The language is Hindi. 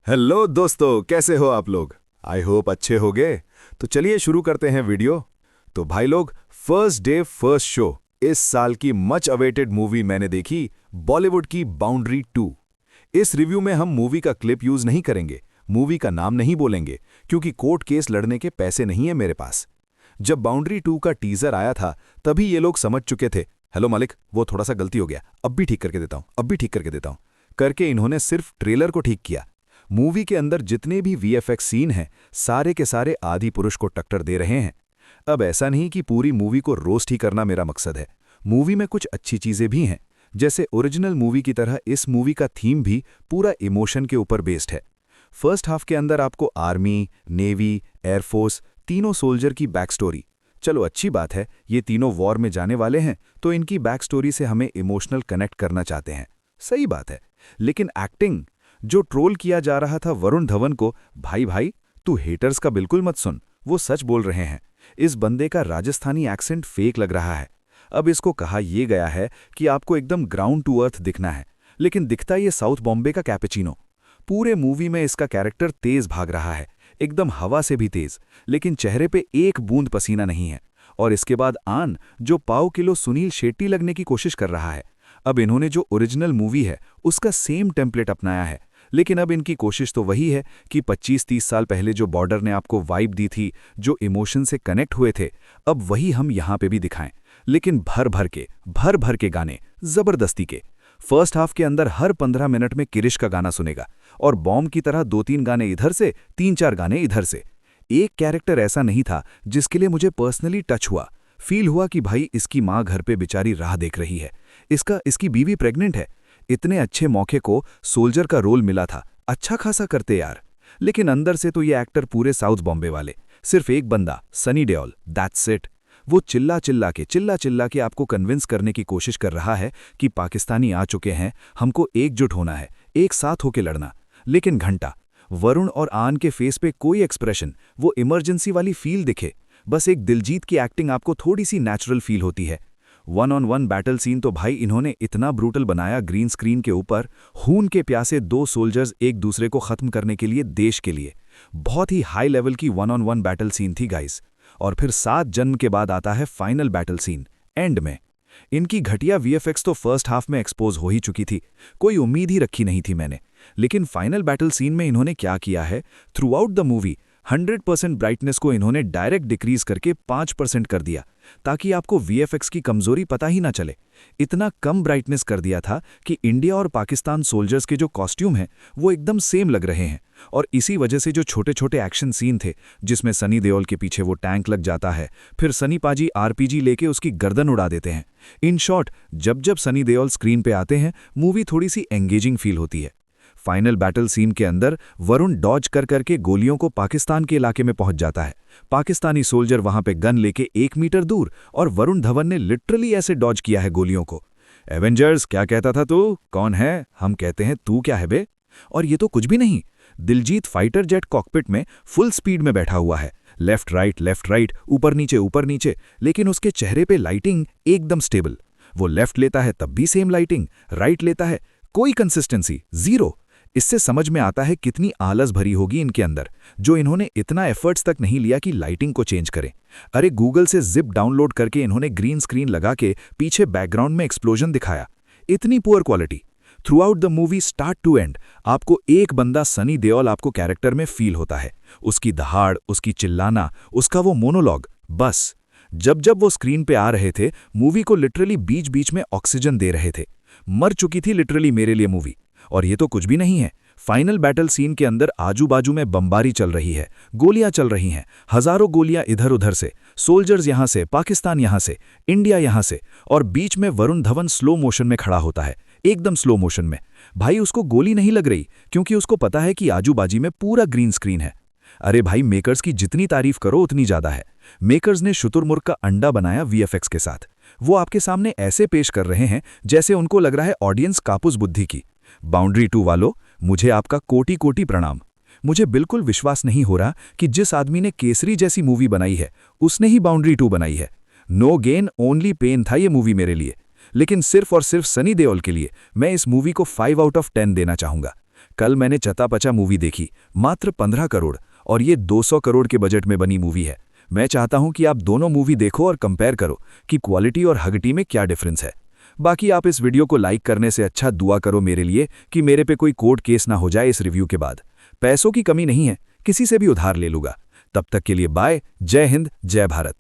हेलो दोस्तों, कैसे हो आप लोग। आई होप अच्छे होगे। तो चलिए शुरू करते हैं वीडियो। तो भाई लोग, फर्स्ट डे फर्स्ट शो, इस साल की मच अवेटेड मूवी मैंने देखी, बॉलीवुड की बाउंड्री 2। इस रिव्यू में हम मूवी का क्लिप यूज नहीं करेंगे, मूवी का नाम नहीं बोलेंगे, क्योंकि कोर्ट केस लड़ने के पैसे नहीं है मेरे पास। जब बाउंड्री 2 का टीजर आया था तभी ये लोग समझ चुके थे, हेलो मालिक वो थोड़ा सा गलती हो गया, अब भी ठीक करके देता हूं, अब भी ठीक करके देता हूं करके इन्होंने सिर्फ ट्रेलर को ठीक किया। मूवी के अंदर जितने भी वीएफएक्स सीन हैं सारे के सारे आदि पुरुष को टक्कर दे रहे हैं। अब ऐसा नहीं कि पूरी मूवी को रोस्ट ही करना मेरा मकसद है, मूवी में कुछ अच्छी चीजें भी हैं। जैसे ओरिजिनल मूवी की तरह इस मूवी का थीम भी पूरा इमोशन के ऊपर बेस्ड है। फर्स्ट हाफ के अंदर आपको आर्मी, नेवी, एयरफोर्स, तीनों सोल्जर की बैक स्टोरी। चलो अच्छी बात है, ये तीनों वॉर में जाने वाले हैं तो इनकी बैक स्टोरी से हमें इमोशनल कनेक्ट करना चाहते हैं, सही बात है। लेकिन एक्टिंग, जो ट्रोल किया जा रहा था वरुण धवन को, भाई भाई तू हेटर्स का बिल्कुल मत सुन, वो सच बोल रहे हैं। इस बंदे का राजस्थानी एक्सेंट फेक लग रहा है। अब इसको कहा यह गया है कि आपको एकदम ग्राउंड टू अर्थ दिखना है, लेकिन दिखता ये साउथ बॉम्बे का कैपेचिनो। पूरे मूवी में इसका कैरेक्टर तेज भाग रहा है, एकदम हवा से भी तेज, लेकिन चेहरे पे एक बूंद पसीना नहीं है। और इसके बाद आन, जो पाव किलो सुनील शेट्टी लगने की कोशिश कर रहा है। अब इन्होंने जो ओरिजिनल मूवी है उसका सेम टेम्पलेट अपनाया है, लेकिन अब इनकी कोशिश तो वही है कि 25-30 साल पहले जो बॉर्डर ने आपको वाइब दी थी, जो इमोशन से कनेक्ट हुए थे, अब वही हम यहाँ पे भी दिखाएं। लेकिन भर भर के गाने, जबरदस्ती के। फर्स्ट हाफ के अंदर हर 15 मिनट में किरिश का गाना सुनेगा, और बॉम्ब की तरह 2-3 गाने इधर से, 3-4 गाने इधर से। एक कैरेक्टर ऐसा नहीं था जिसके लिए मुझे पर्सनली टच हुआ, फील हुआ कि भाई इसकी माँ घर पे बेचारी राह देख रही है, इसकी बीवी प्रेग्नेंट है। इतने अच्छे मौके को सोल्जर का रोल मिला था, अच्छा खासा करते यार। लेकिन अंदर से तो ये एक्टर पूरे साउथ बॉम्बे वाले, सिर्फ एक बंदा सनी देओल, दैट्स इट। वो चिल्ला चिल्ला के आपको कन्विंस करने की कोशिश कर रहा है कि पाकिस्तानी आ चुके हैं, हमको एकजुट होना है, एक साथ होके लड़ना। लेकिन घंटा वरुण और आन के फेस पे कोई एक्सप्रेशन, वो इमरजेंसी वाली फील दिखे। बस एक दिलजीत की एक्टिंग आपको थोड़ी सी नेचुरल फील होती है। 1-on-1 बैटल सीन तो भाई इन्होंने इतना ब्रूटल बनाया, ग्रीन स्क्रीन के ऊपर खून के प्यासे 2 सोल्जर्स एक दूसरे को खत्म करने के लिए, देश के लिए। बहुत ही हाई लेवल की 1-on-1 बैटल सीन थी गाइस। और फिर 7 जन्म के बाद आता है फाइनल बैटल सीन, एंड में। इनकी घटिया वीएफएक्स तो फर्स्ट हाफ में एक्सपोज हो ही चुकी थी, कोई उम्मीद ही रखी नहीं थी मैंने। लेकिन फाइनल बैटल सीन में इन्होंने क्या किया है, through out the movie 100% brightness को इन्होंने डायरेक्ट डिक्रीज करके 5% कर दिया, ताकि आपको वीएफएक्स की कमजोरी पता ही ना चले। इतना कम ब्राइटनेस कर दिया था कि इंडिया और पाकिस्तान सोल्जर्स के जो कॉस्ट्यूम हैं वो एकदम सेम लग रहे हैं। और इसी वजह से जो छोटे छोटे एक्शन सीन थे, जिसमें सनी देओल के पीछे वो टैंक लग जाता है, फिर सनी पाजी आरपीजी लेके उसकी गर्दन उड़ा देते हैं। इन शॉर्ट, जब जब सनी देओल स्क्रीन पे आते हैं मूवी थोड़ी सी एंगेजिंग फील होती है। फाइनल बैटल सीन के अंदर वरुण डॉज कर करके गोलियों को पाकिस्तान के इलाके में पहुंच जाता है। पाकिस्तानी सोल्जर वहां पे गन लेके 1 मीटर दूर, और वरुण धवन ने लिटरली ऐसे डॉज किया है गोलियों को। एवेंजर्स क्या कहता था तू, कौन है, हम कहते हैं तू क्या है बे। और ये तो कुछ भी नहीं, दिलजीत फाइटर जेट कॉकपिट में फुल स्पीड में बैठा हुआ है, लेफ्ट राइट, ऊपर नीचे, लेकिन उसके चेहरे पे लाइटिंग एकदम स्टेबल। वो लेफ्ट लेता है तब भी सेम लाइटिंग, राइट लेता है, कोई कंसिस्टेंसी जीरो। इससे समझ में आता है कितनी आलस भरी होगी इनके अंदर, जो इन्होंने इतना एफर्ट्स तक नहीं लिया कि लाइटिंग को चेंज करें। अरे गूगल से जिप डाउनलोड करके इन्होंने ग्रीन स्क्रीन लगा के पीछे बैकग्राउंड में एक्सप्लोजन दिखाया। इतनी poor quality. Throughout the movie start to end आपको एक बंदा सनी देओल आपको कैरेक्टर में फील होता है, उसकी दहाड़, उसकी चिल्लाना, उसका वो मोनोलॉग। बस जब जब वो स्क्रीन पे आ रहे थे, मूवी को लिटरली बीच बीच में ऑक्सीजन दे रहे थे। मर चुकी थी लिटरली मेरे लिए मूवी। और ये तो कुछ भी नहीं है, फाइनल बैटल सीन के अंदर आजू बाजू में बमबारी चल रही है, गोलियां चल रही हैं, हजारों गोलियां इधर उधर से, सोल्जर्स यहां से, पाकिस्तान यहां से, इंडिया यहां से, और बीच में वरुण धवन स्लो मोशन में खड़ा होता है, एकदम स्लो मोशन में। भाई उसको गोली नहीं लग रही, क्योंकि उसको पता है कि आजू बाजू में पूरा ग्रीन स्क्रीन है। अरे भाई, मेकर्स की जितनी तारीफ करो उतनी ज्यादा है। मेकर्स ने शुतुरमुर्ग का अंडा बनाया वीएफएक्स के साथ। वो आपके सामने ऐसे पेश कर रहे हैं जैसे उनको लग रहा है ऑडियंस कापुस बुद्धि की। बाउंड्री 2 वालों, मुझे आपका कोटि कोटि प्रणाम। मुझे बिल्कुल विश्वास नहीं हो रहा कि जिस आदमी ने केसरी जैसी मूवी बनाई है उसने ही बाउंड्री 2 बनाई है। नो गेन ओनली पेन था ये मूवी मेरे लिए, लेकिन सिर्फ और सिर्फ सनी देओल के लिए मैं इस मूवी को 5 आउट ऑफ 10 देना चाहूंगा। कल मैंने चतापचा मूवी देखी, मात्र 15 करोड़, और ये 200 करोड़ के बजट में बनी मूवी है। मैं चाहता हूं कि आप दोनों मूवी देखो और कंपेयर करो कि क्वालिटी और हगटी में क्या डिफरेंस है। बाकी आप इस वीडियो को लाइक करने से अच्छा दुआ करो मेरे लिए कि मेरे पे कोई कोर्ट केस ना हो जाए इस रिव्यू के बाद। पैसों की कमी नहीं है, किसी से भी उधार ले लूंगा। तब तक के लिए बाय। जय हिंद, जय भारत।